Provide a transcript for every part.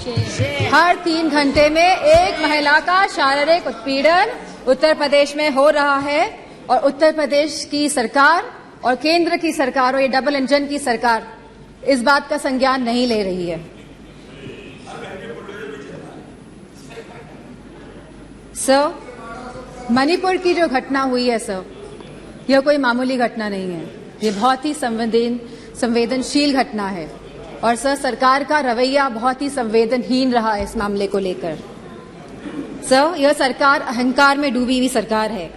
हर 3 घंटे में एक महिला का शारीरिक उत्पीड़न उत्तर प्रदेश में हो रहा है और उत्तर प्रदेश की सरकार और केंद्र की सरकार और ये डबल इंजन की सरकार इस बात का संज्ञान नहीं ले रही है। सर, मणिपुर की जो घटना हुई है सर, यह कोई मामूली घटना नहीं है। ये बहुत ही संवेदनशील घटना है और सर सरकार का रवैया बहुत ही संवेदनहीन रहा है इस मामले को लेकर। सर, यह सरकार अहंकार में डूबी हुई सरकार है,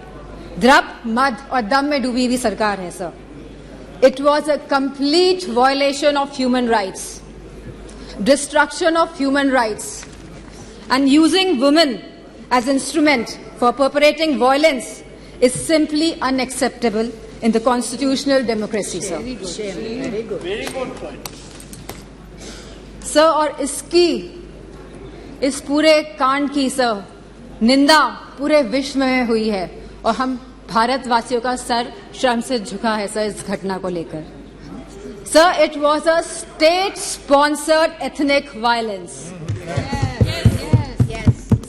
द्रव, मद और दम में डूबी हुई सरकार है sir. It was a complete violation of human rights, destruction of human rights and using women as instrument for perpetrating violence is simply unacceptable in the constitutional democracy, sir. Very good point. Sir, और इस पूरे कांड की sir निंदा पूरे विश्व में हुई है और हम भारतवासियों का सर शर्म से झुका है सर इस घटना को लेकर। Sir, it was a state sponsored ethnic violence.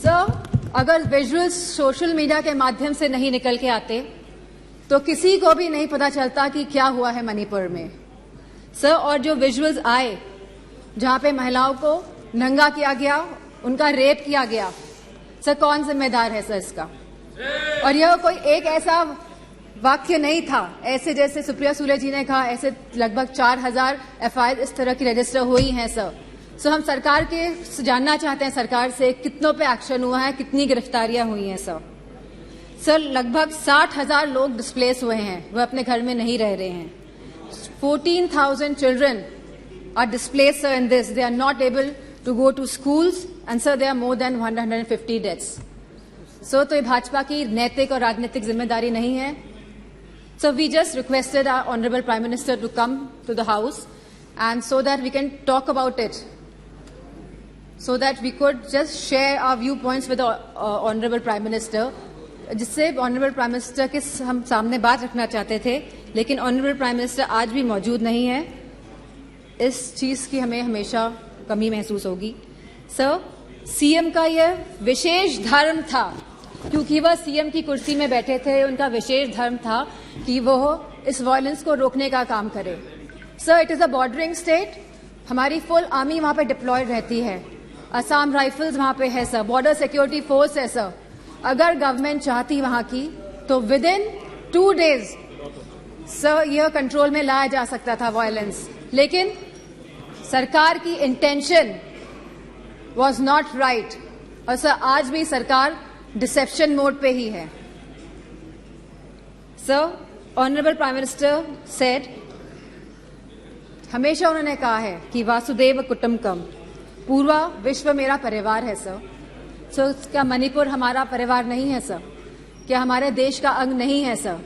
Sir, अगर विजुअल्स सोशल मीडिया के माध्यम से नहीं निकल के आते तो किसी को भी नहीं पता चलता कि क्या हुआ है मणिपुर में सर। और जो विजुअल्स आए जहां पे महिलाओं को नंगा किया गया, उनका रेप किया गया, सर कौन जिम्मेदार है सर इसका? और यह कोई एक ऐसा वाक्य नहीं था, ऐसे जैसे सुप्रिया सुले जी ने कहा, ऐसे लगभग 4000 FIR इस तरह की रजिस्टर हुई हैं सर। सो हम सरकार के जानना चाहते हैं सरकार से कितनों पे एक्शन हुआ है, कितनी गिरफ्तारियां हुई हैं सर। सर, लगभग 60,000 लोग डिस्प्लेस हुए हैं, वह अपने घर में नहीं रह रहे हैं। 14,000 children are displace sir in this, they are not able to go to schools and sir there are more than 150 deaths. So तो ये भाजपा की नैतिक और राजनीतिक जिम्मेदारी नहीं है। So we just requested our honourable prime minister to come to the house and so that we can talk about it, so that we could just share our viewpoints with the Honorable Prime Minister, जिससे Honorable Prime Minister के हम सामने बात रखना चाहते थे, लेकिन Honorable Prime Minister आज भी मौजूद नहीं है। इस चीज़ की हमें हमेशा कमी महसूस होगी। सर, CM का यह विशेष धर्म था, क्योंकि वह CM की कुर्सी में बैठे थे, उनका विशेष धर्म था कि वह इस वायलेंस को रोकने का काम करे। Sir, it is a bordering state, हमारी फुल आर्मी वहाँ पे डिप्लॉयड रहती है, असम राइफल्स वहां पे है सर, बॉर्डर सिक्योरिटी फोर्स है सर। अगर गवर्नमेंट चाहती वहां की तो विद इन 2 डेज सर यह कंट्रोल में लाया जा सकता था वायलेंस, लेकिन सरकार की इंटेंशन वाज नॉट राइट और सर आज भी सरकार डिसेप्शन मोड पे ही है। Sir, honourable prime minister said, हमेशा उन्होंने कहा है कि वासुदेव कुटुंबकम, पूरा विश्व मेरा परिवार है सर। सो क्या मणिपुर हमारा परिवार नहीं है सर? क्या हमारे देश का अंग नहीं है सर?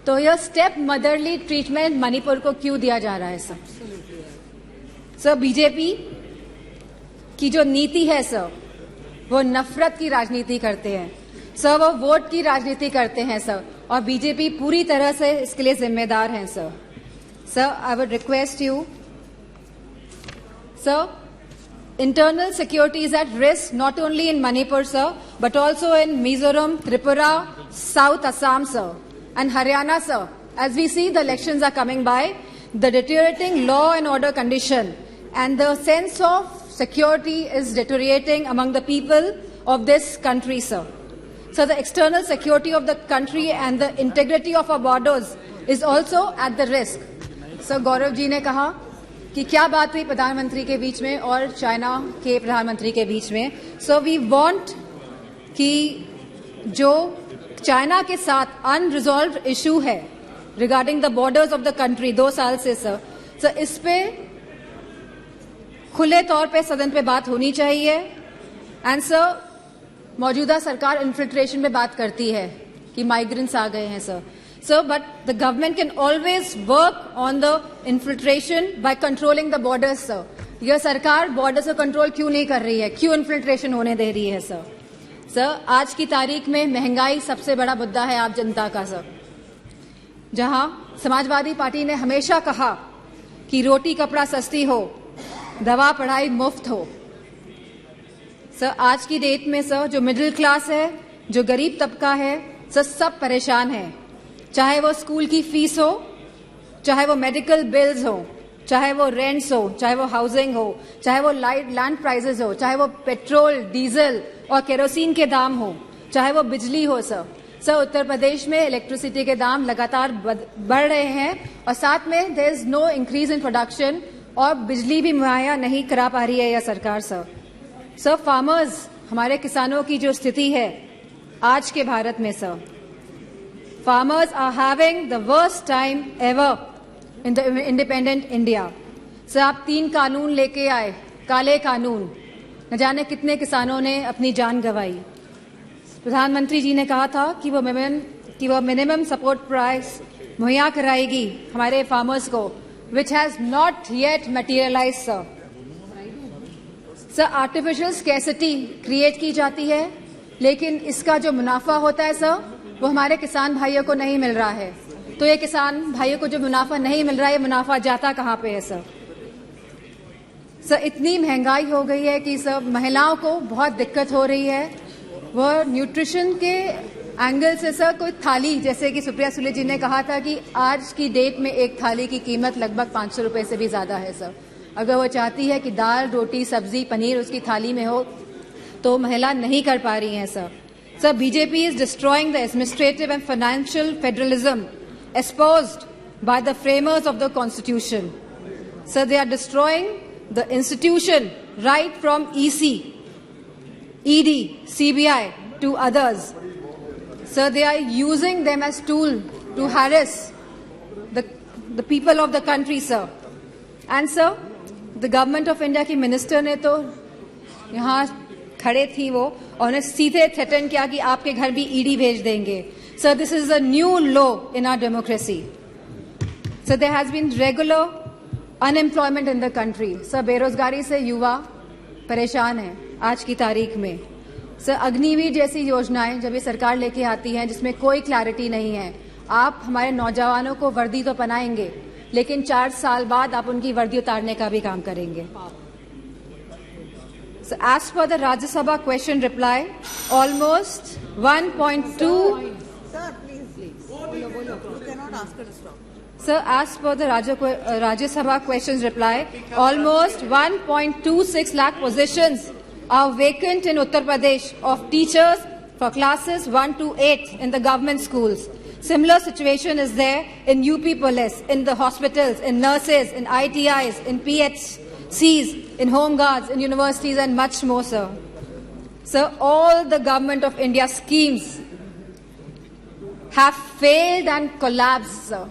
तो यह स्टेप मदरली ट्रीटमेंट मणिपुर को क्यों दिया जा रहा है सर? सर, बीजेपी की जो नीति है सर, वो नफरत की राजनीति करते हैं सर, वो वोट की राजनीति करते हैं सर, और बीजेपी पूरी तरह से इसके लिए जिम्मेदार है sir. Sir, I would request you sir, internal security is at risk not only in Manipur, sir, but also in Mizoram, Tripura, South Assam, sir, and Haryana, sir. As we see the elections are coming by, the deteriorating law and order condition and the sense of security is deteriorating among the people of this country, sir. So the external security of the country and the integrity of our borders is also at the risk. So Gaurav ji ने कहा कि क्या बात हुई प्रधानमंत्री के बीच में और चाइना के प्रधानमंत्री के बीच में। सो वी वांट कि जो चाइना के साथ अनरिजॉल्व्ड इशू है regarding the borders of the country 2 साल से सर इस पे खुले तौर पे सदन पे बात होनी चाहिए। एंड सर, मौजूदा सरकार इन्फिल्ट्रेशन पे बात करती है कि माइग्रेंट्स आ गए हैं sir. So, but the government can always work on the infiltration by controlling the borders, sir. यह सरकार बॉर्डर से कंट्रोल क्यों नहीं कर रही है, क्यों इन्फिल्ट्रेशन होने दे रही है सर? सर, आज की तारीख में महंगाई सबसे बड़ा मुद्दा है आप जनता का सर। जहां समाजवादी पार्टी ने हमेशा कहा कि रोटी कपड़ा सस्ती हो, दवा पढ़ाई मुफ्त हो, सर आज की डेट में सर जो मिडिल क्लास है, जो गरीब तबका है, सर सब परेशान है। चाहे वो स्कूल की फीस हो, चाहे वो मेडिकल बिल्स हो, चाहे वो रेंट्स हो, चाहे वो हाउसिंग हो, चाहे वो लैंड प्राइसेस हो, चाहे वो पेट्रोल, डीजल और केरोसिन के दाम हो, चाहे वो बिजली हो। सर उत्तर प्रदेश में इलेक्ट्रिसिटी के दाम लगातार बढ़ रहे हैं और साथ में there is no increase in production और बिजली भी मुहैया नहीं करा पा रही है यह सरकार। सर फार्मर्स, हमारे किसानों की जो स्थिति है आज के भारत में, sir farmers are having the worst time ever in the independent India. Sir आप 3 कानून लेके आए, काले कानून, न जाने कितने किसानों ने अपनी जान गंवाई। प्रधानमंत्री जी ने कहा था कि वो मिनिमम सपोर्ट प्राइस मुहैया कराएगी हमारे फार्मर्स को, which has not yet materialise. Sir artificial scarcity create की जाती है, लेकिन इसका जो मुनाफा होता है सर वो हमारे किसान भाइयों को नहीं मिल रहा है। तो ये किसान भाइयों को जो मुनाफा नहीं मिल रहा है, ये मुनाफा जाता कहाँ पे है सर? इतनी महंगाई हो गई है कि सर महिलाओं को बहुत दिक्कत हो रही है। वह न्यूट्रिशन के एंगल से सर कोई थाली, जैसे कि सुप्रिया सुले जी ने कहा था कि आज की डेट में एक थाली की कीमत लगभग 500 रुपए से भी ज्यादा है सर। अगर वो चाहती है कि दाल, रोटी, सब्जी, पनीर उसकी थाली में हो तो महिला नहीं कर पा रही हैं sir. BJP is destroying the administrative and financial federalism espoused by the framers of the constitution. So they are destroying the institution right from EC, ED, CBI to others. So they are using them as tool to harass the people of the country, sir. And sir, the government of India की minister ने तो यहाँ खड़े थी वो, और उन्हें सीधे थ्रेटन किया कि आपके घर भी ईडी भेज देंगे। So this is a new law in our democracy. So there has been regular unemployment in the country. So बेरोजगारी से युवा परेशान हैं आज की तारीख में। सर अग्निवीर जैसी योजनाएं जब ये सरकार लेके आती हैं जिसमें कोई क्लैरिटी नहीं है, आप हमारे नौजवानों को वर्दी तो पहनाएंगे लेकिन 4 साल बाद आप उनकी वर्दी उतारने का भी काम करेंगे। So as per the Rajya Sabha question reply, almost 1.2. Sir, please. You cannot ask her to stop. Sir, as per the Rajya Sabha questions reply, almost 1.26 lakh positions are vacant in Uttar Pradesh of teachers for classes 1 to 8 in the government schools. Similar situation is there in UP Police, in the hospitals, in nurses, in ITIs, in PHCs, in home guards, in universities and much more, sir. Sir, all the government of India schemes have failed and collapsed, sir.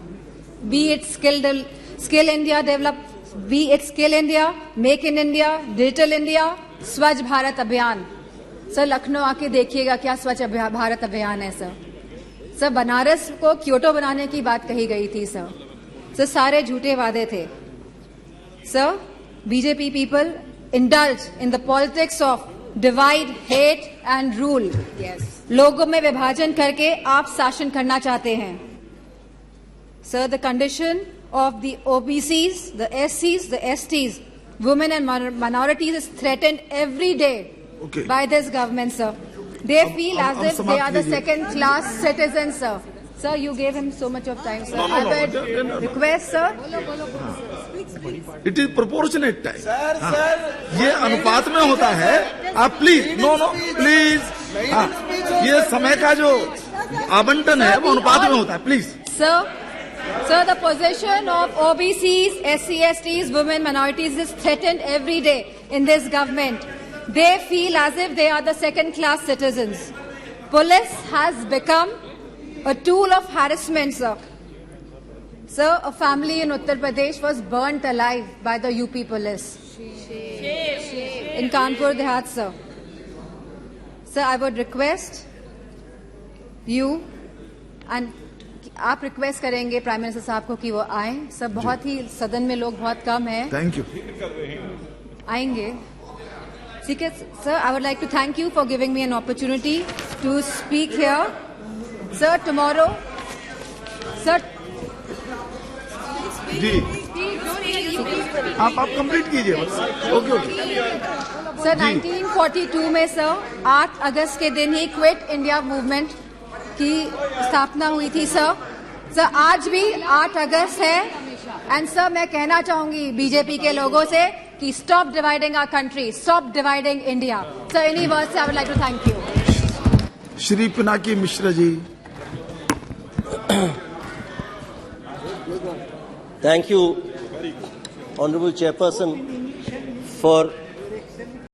Be it Skill India Develop, be it Skill India, Make in India, Digital India, स्वच्छ भारत अभियान। Sir Lucknow आके देखिएगा क्या स्वच्छ भारत अभियान है sir. Sir Banaras को Kyoto बनाने की बात कही गई थी सर सारे झूठे वादे थे। Sir BJP people indulge in the politics of divide, hate and rule. लोगों में विभाजन करके आप शासन करना चाहते हैं। Sir, the condition of the OBCs, the SCs, the STs, women and minorities is threatened every day by this government, sir. They feel as if they are the second-class citizens, sir. Sir, you gave him so much of time, sir. I would request, sir. It is proportionate time. Sir, ये अनुपात में होता है। आप please, please, ये समय का जो आवंटन है वो अनुपात में होता है, please. Sir, the position of OBCs, SC/STs, women, minorities is threatened every day in this government. They feel as if they are the second-class citizens. Police has become a tool of harassment, sir. Sir, a family in Uttar Pradesh was burnt alive by the UP police in Kanpur Dehat, sir. Sir, I would request you and आप request करेंगे prime minister साहब को कि वो आए। सब बहुत ही सदन में लोग बहुत कम हैं। Thank you. आएंगे, ठीक है sir. I would like to thank you for giving me an opportunity to speak here. Sir tomorrow, sir ji आप कंप्लीट कीजिए। ओके। सर 1942 में सर 8 अगस्त के दिन ही क्विट इंडिया मूवमेंट की स्थापना हुई थी सर आज भी 8 अगस्त है एंड सर मैं कहना चाहूंगी बीजेपी के लोगों से कि stop dividing our country, stop dividing India. Sir इन्हीं वर्ड से I would like to thank you. Shri Pinaki Mishra ji. Thank you, Honorable Chairperson, for